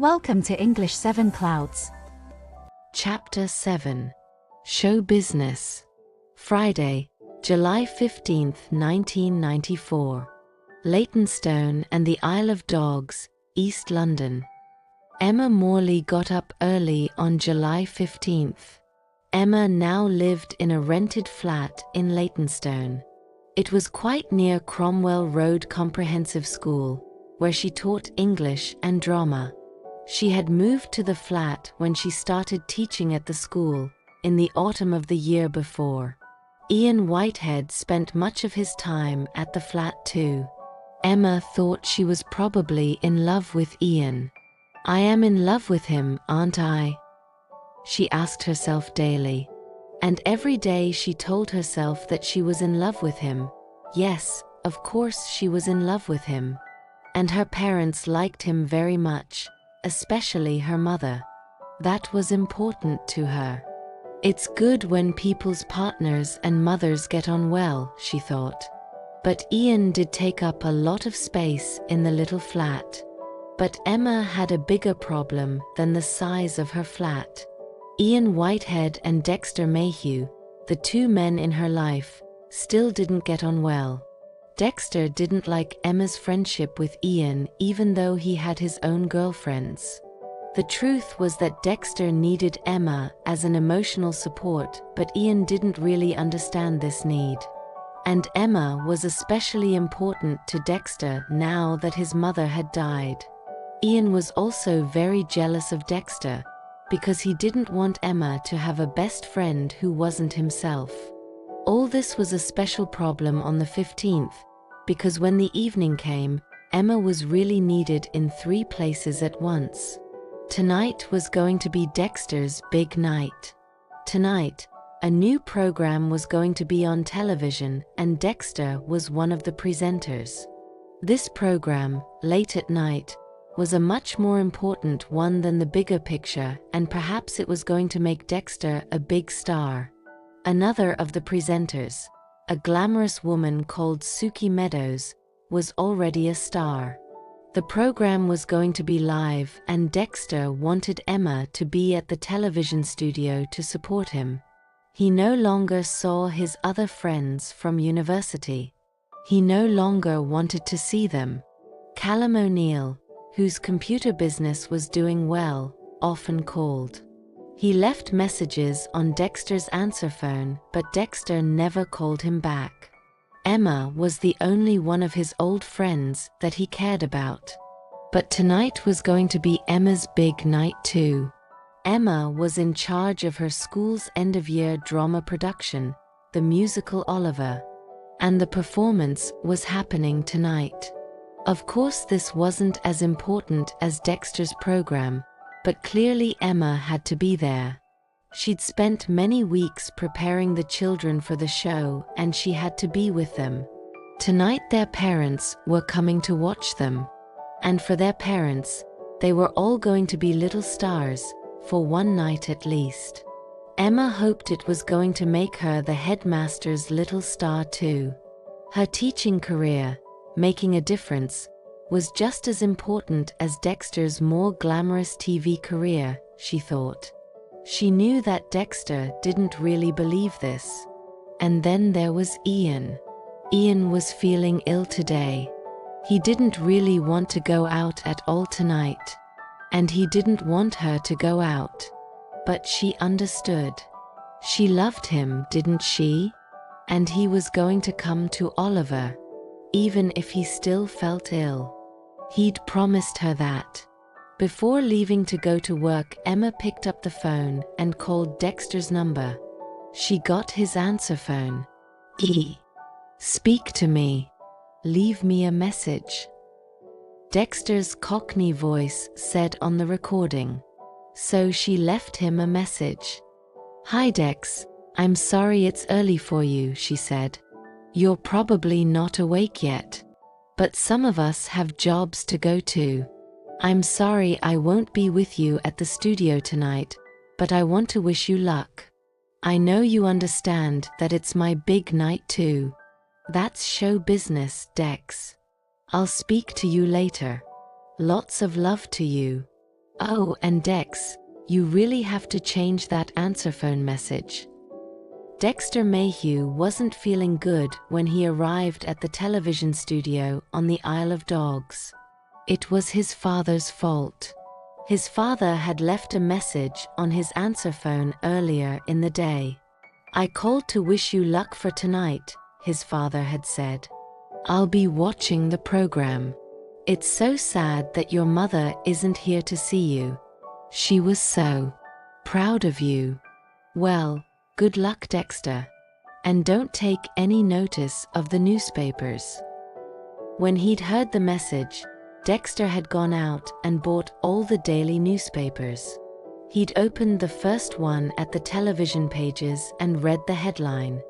Welcome to English 7 Clouds. Chapter 7. Show Business. Friday, July 15th, 1994. Leytonstone and the Isle of Dogs, East London. Emma Morley got up early on July 15th. Emma now lived in a rented flat in Leytonstone. It was quite near Cromwell Road Comprehensive School, where she taught English and drama. She had moved to the flat when she started teaching at the school, in the autumn of the year before. Ian Whitehead spent much of his time at the flat too. Emma thought she was probably in love with Ian. "I am in love with him, aren't I?" she asked herself daily. And every day she told herself that she was in love with him. Yes, of course she was in love with him. And her parents liked him very much, especially her mother. That was important to her. It's good when people's partners and mothers get on well, she thought. But Ian did take up a lot of space in the little flat. But Emma had a bigger problem than the size of her flat. Ian Whitehead and Dexter Mayhew, the two men in her life, still didn't get on well. Dexter didn't like Emma's friendship with Ian even though he had his own girlfriends. The truth was that Dexter needed Emma as an emotional support, but Ian didn't really understand this need. And Emma was especially important to Dexter now that his mother had died. Ian was also very jealous of Dexter, because he didn't want Emma to have a best friend who wasn't himself. All this was a special problem on the 15th, because when the evening came, Emma was really needed in 3 places at once. Tonight was going to be Dexter's big night. Tonight, a new program was going to be on television and Dexter was one of the presenters. This program, late at night, was a much more important one than the bigger picture, and perhaps it was going to make Dexter a big star. Another of the presenters, a glamorous woman called Suki Meadows, was already a star. The program was going to be live and Dexter wanted Emma to be at the television studio to support him. He no longer saw his other friends from university. He no longer wanted to see them. Callum O'Neill, whose computer business was doing well, often called. He left messages on Dexter's answer phone, but Dexter never called him back. Emma was the only one of his old friends that he cared about. But tonight was going to be Emma's big night too. Emma was in charge of her school's end-of-year drama production, the musical Oliver. And the performance was happening tonight. Of course this wasn't as important as Dexter's program, but clearly Emma had to be there. She'd spent many weeks preparing the children for the show and she had to be with them. Tonight their parents were coming to watch them. And for their parents, they were all going to be little stars, for one night at least. Emma hoped it was going to make her the headmaster's little star too. Her teaching career, making a difference, was just as important as Dexter's more glamorous TV career, she thought. She knew that Dexter didn't really believe this. And then there was Ian. Ian was feeling ill today. He didn't really want to go out at all tonight. And he didn't want her to go out. But she understood. She loved him, didn't she? And he was going to come to Oliver, even if he still felt ill. He'd promised her that. Before leaving to go to work, Emma picked up the phone and called Dexter's number. She got his answer phone. Speak to me. Leave me a message. Dexter's Cockney voice said on the recording. So she left him a message. "Hi Dex, I'm sorry it's early for you," she said. "You're probably not awake yet. But some of us have jobs to go to. I'm sorry I won't be with you at the studio tonight, but I want to wish you luck. I know you understand that it's my big night too. That's show business, Dex. I'll speak to you later. Lots of love to you. Oh, and Dex, you really have to change that answer phone message. Dexter Mayhew wasn't feeling good when he arrived at the television studio on the Isle of Dogs. It was his father's fault. His father had left a message on his answer phone earlier in the day. "I called to wish you luck for tonight," his father had said. "I'll be watching the program. It's so sad that your mother isn't here to see you. She was so proud of you. Well, good luck, Dexter. And don't take any notice of the newspapers." When he'd heard the message, Dexter had gone out and bought all the daily newspapers. He'd opened the first one at the television pages and read the headline,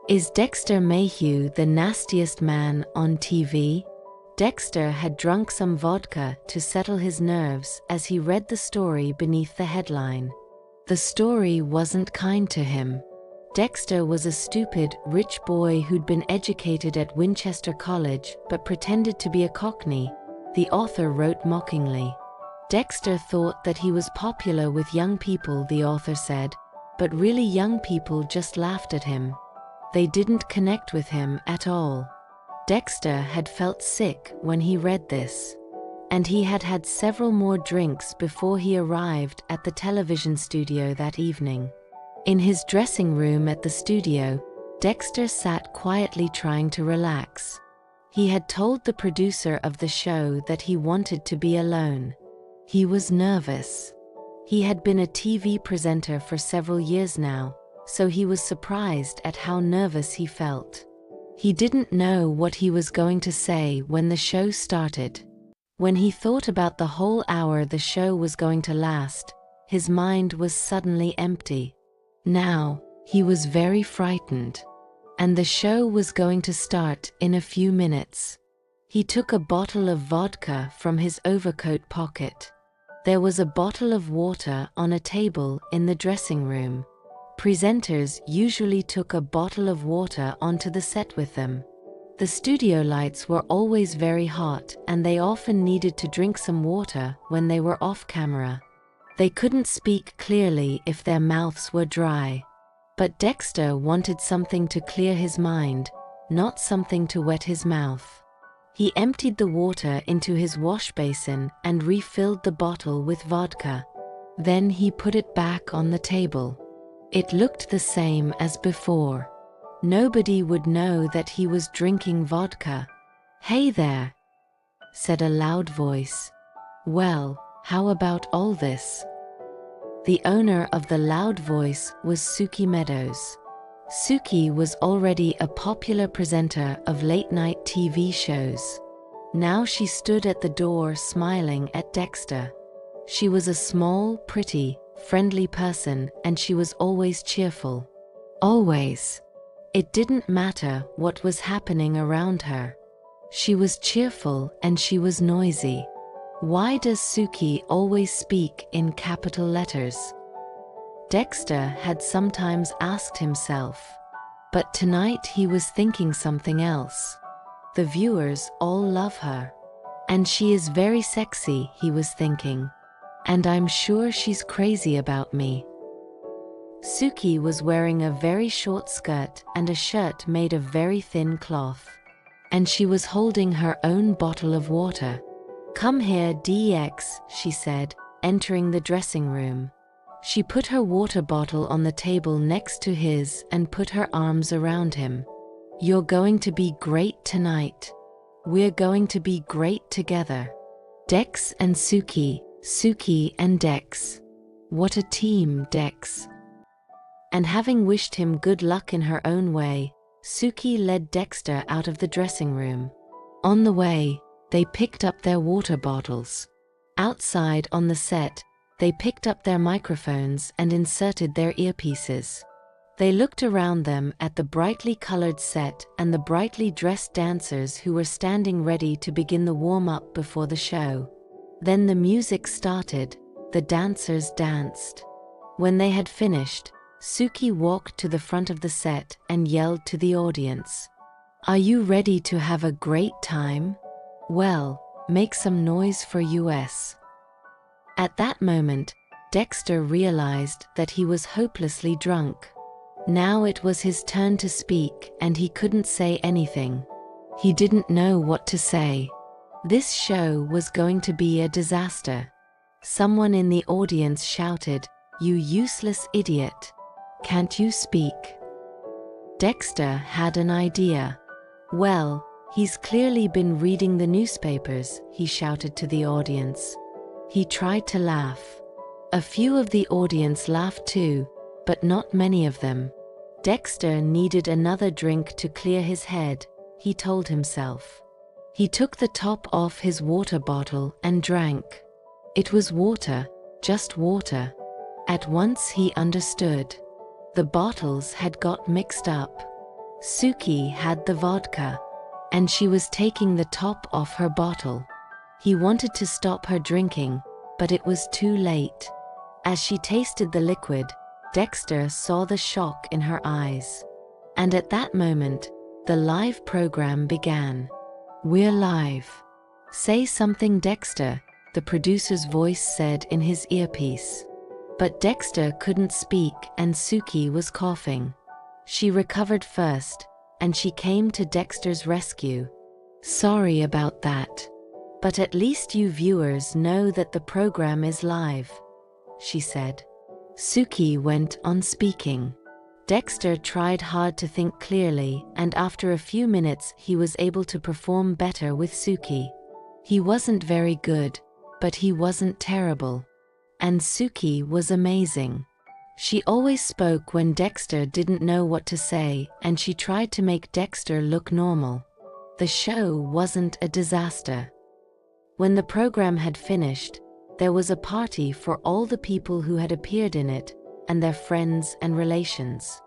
"Is Dexter Mayhew the nastiest man on TV?" Dexter had drunk some vodka to settle his nerves as he read the story beneath the headline. The story wasn't kind to him. Dexter was a stupid, rich boy who'd been educated at Winchester College but pretended to be a Cockney, the author wrote mockingly. Dexter thought that he was popular with young people, the author said, but really young people just laughed at him. They didn't connect with him at all. Dexter had felt sick when he read this, and he had had several more drinks before he arrived at the television studio that evening. In his dressing room at the studio, Dexter sat quietly trying to relax. He had told the producer of the show that he wanted to be alone. He was nervous. He had been a TV presenter for several years now, so he was surprised at how nervous he felt. He didn't know what he was going to say when the show started. When he thought about the whole hour the show was going to last, his mind was suddenly empty. Now, he was very frightened. And the show was going to start in a few minutes. He took a bottle of vodka from his overcoat pocket. There was a bottle of water on a table in the dressing room. Presenters usually took a bottle of water onto the set with them. The studio lights were always very hot, and they often needed to drink some water when they were off camera. They couldn't speak clearly if their mouths were dry. But Dexter wanted something to clear his mind, not something to wet his mouth. He emptied the water into his wash basin and refilled the bottle with vodka. Then he put it back on the table. It looked the same as before. Nobody would know that he was drinking vodka. "Hey there," said a loud voice. "Well, how about all this?" The owner of the loud voice was Suki Meadows. Suki was already a popular presenter of late-night TV shows. Now she stood at the door smiling at Dexter. She was a small, pretty, friendly person, and she was always cheerful. Always. It didn't matter what was happening around her. She was cheerful and she was noisy. Why does Suki always speak in capital letters? Dexter had sometimes asked himself. But tonight he was thinking something else. The viewers all love her. And she is very sexy, he was thinking. And I'm sure she's crazy about me. Suki was wearing a very short skirt and a shirt made of very thin cloth. And she was holding her own bottle of water. "Come here, Dex," she said, entering the dressing room. She put her water bottle on the table next to his and put her arms around him. "You're going to be great tonight. We're going to be great together. Dex and Suki, Suki and Dex. What a team, Dex." And having wished him good luck in her own way, Suki led Dexter out of the dressing room. On the way, they picked up their water bottles. Outside on the set, they picked up their microphones and inserted their earpieces. They looked around them at the brightly colored set and the brightly dressed dancers who were standing ready to begin the warm-up before the show. Then the music started, the dancers danced. When they had finished, Suki walked to the front of the set and yelled to the audience, "Are you ready to have a great time? Well, make some noise for US." At that moment, Dexter realized that he was hopelessly drunk. Now it was his turn to speak, and he couldn't say anything. He didn't know what to say. This show was going to be a disaster. Someone in the audience shouted, "You useless idiot! Can't you speak?" Dexter had an idea. "Well, he's clearly been reading the newspapers," he shouted to the audience. He tried to laugh. A few of the audience laughed too, but not many of them. Dexter needed another drink to clear his head, he told himself. He took the top off his water bottle and drank. It was water, just water. At once he understood. The bottles had got mixed up. Suki had the vodka, and she was taking the top off her bottle. He wanted to stop her drinking, but it was too late. As she tasted the liquid, Dexter saw the shock in her eyes. And at that moment, the live program began. "We're live. Say something, Dexter," the producer's voice said in his earpiece. But Dexter couldn't speak, and Suki was coughing. She recovered first, and she came to Dexter's rescue. "Sorry about that. But at least you viewers know that the program is live," she said. Suki went on speaking. Dexter tried hard to think clearly, and after a few minutes he was able to perform better with Suki. He wasn't very good, but he wasn't terrible. And Suki was amazing. She always spoke when Dexter didn't know what to say, and she tried to make Dexter look normal. The show wasn't a disaster. When the program had finished, there was a party for all the people who had appeared in it, and their friends and relations.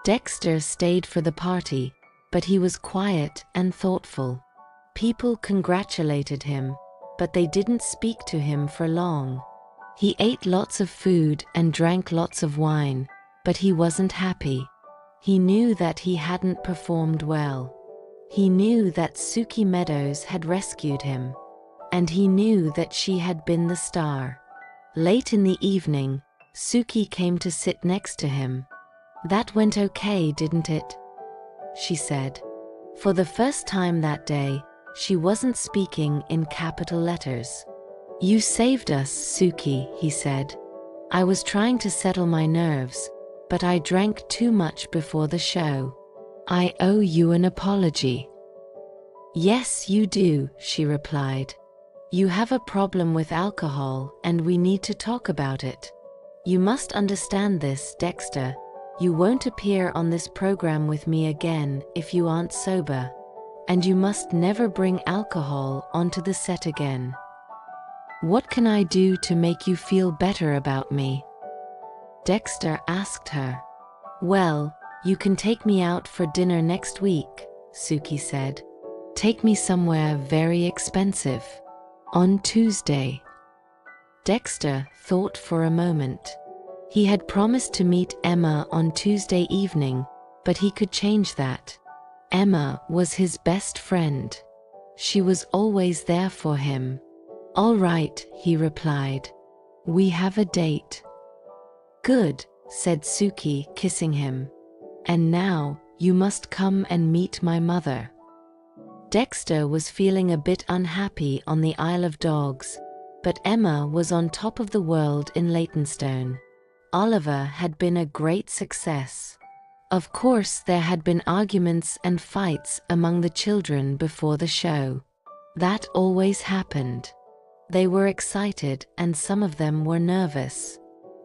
Dexter stayed for the party, but he was quiet and thoughtful. People congratulated him, but they didn't speak to him for long. He ate lots of food and drank lots of wine, but he wasn't happy. He knew that he hadn't performed well. He knew that Suki Meadows had rescued him, and he knew that she had been the star. Late in the evening, Suki came to sit next to him. "That went okay, didn't it?" she said. For the first time that day, she wasn't speaking in capital letters. "You saved us, Suki," he said. "I was trying to settle my nerves, but I drank too much before the show. I owe you an apology." "Yes, you do," she replied. "You have a problem with alcohol, and we need to talk about it. You must understand this, Dexter. You won't appear on this program with me again if you aren't sober. And you must never bring alcohol onto the set again. What can I do to make you feel better about me?" Dexter asked her. "Well, you can take me out for dinner next week," Suki said. "Take me somewhere very expensive. On Tuesday." Dexter thought for a moment. He had promised to meet Emma on Tuesday evening, but he could change that. Emma was his best friend. She was always there for him. "All right," he replied. "We have a date." "Good," said Suki, kissing him. "And now, you must come and meet my mother." Dexter was feeling a bit unhappy on the Isle of Dogs, but Emma was on top of the world in Leytonstone. Oliver had been a great success. Of course, there had been arguments and fights among the children before the show. That always happened. They were excited and some of them were nervous.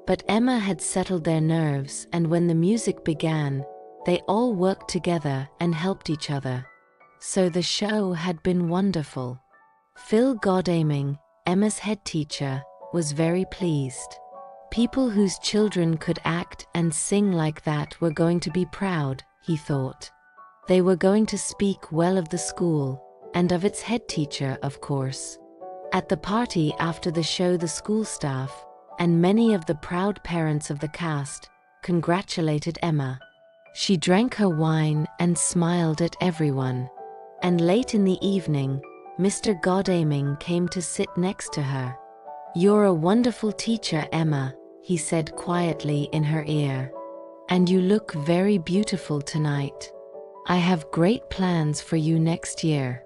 But Emma had settled their nerves, and when the music began, they all worked together and helped each other. So the show had been wonderful. Phil Godalming, Emma's head teacher, was very pleased. People whose children could act and sing like that were going to be proud, he thought. They were going to speak well of the school, and of its head teacher, of course. At the party after the show, the school staff, and many of the proud parents of the cast, congratulated Emma. She drank her wine and smiled at everyone. And late in the evening, Mr. Godalming came to sit next to her. "You're a wonderful teacher, Emma," he said quietly in her ear. "And you look very beautiful tonight. I have great plans for you next year."